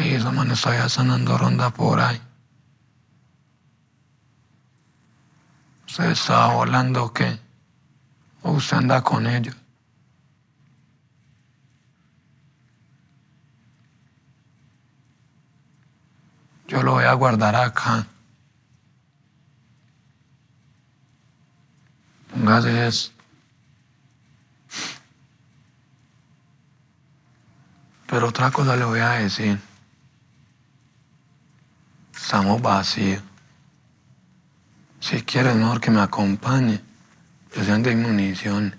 Y esa mano está sonando ronda por ahí. ¿Usted estaba volando o qué? ¿O usted anda con ellos? Yo lo voy a guardar acá. Póngase eso. Pero otra cosa le voy a decir. Estamos vacíos. Si quiere, es mejor que me acompañe. Yo sé dónde hay munición.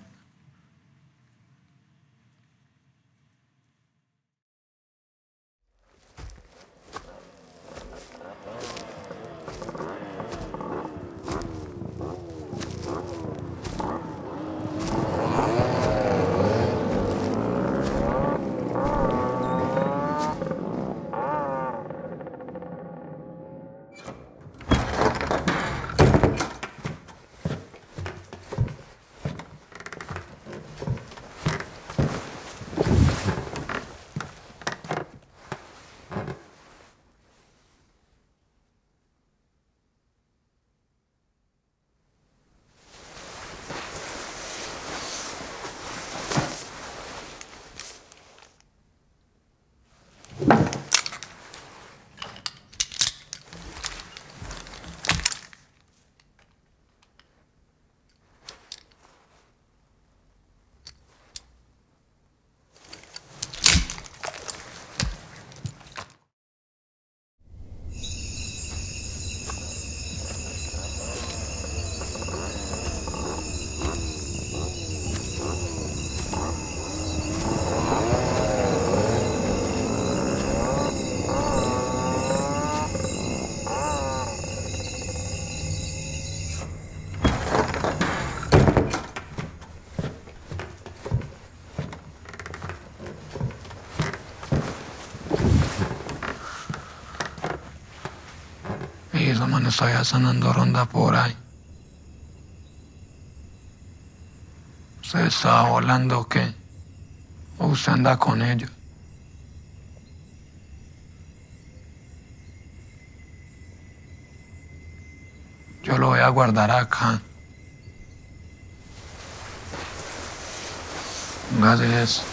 Y esa mano está sonando ronda por ahí. ¿Usted estaba volando o qué? ¿O usted anda con ellos? Yo lo voy a guardar acá. Póngase eso.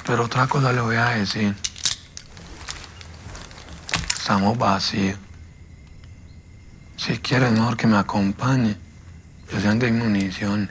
Pero otra cosa le voy a decir. Estamos vacíos. Si quiere, es mejor que me acompañe. Yo sé dónde hay munición.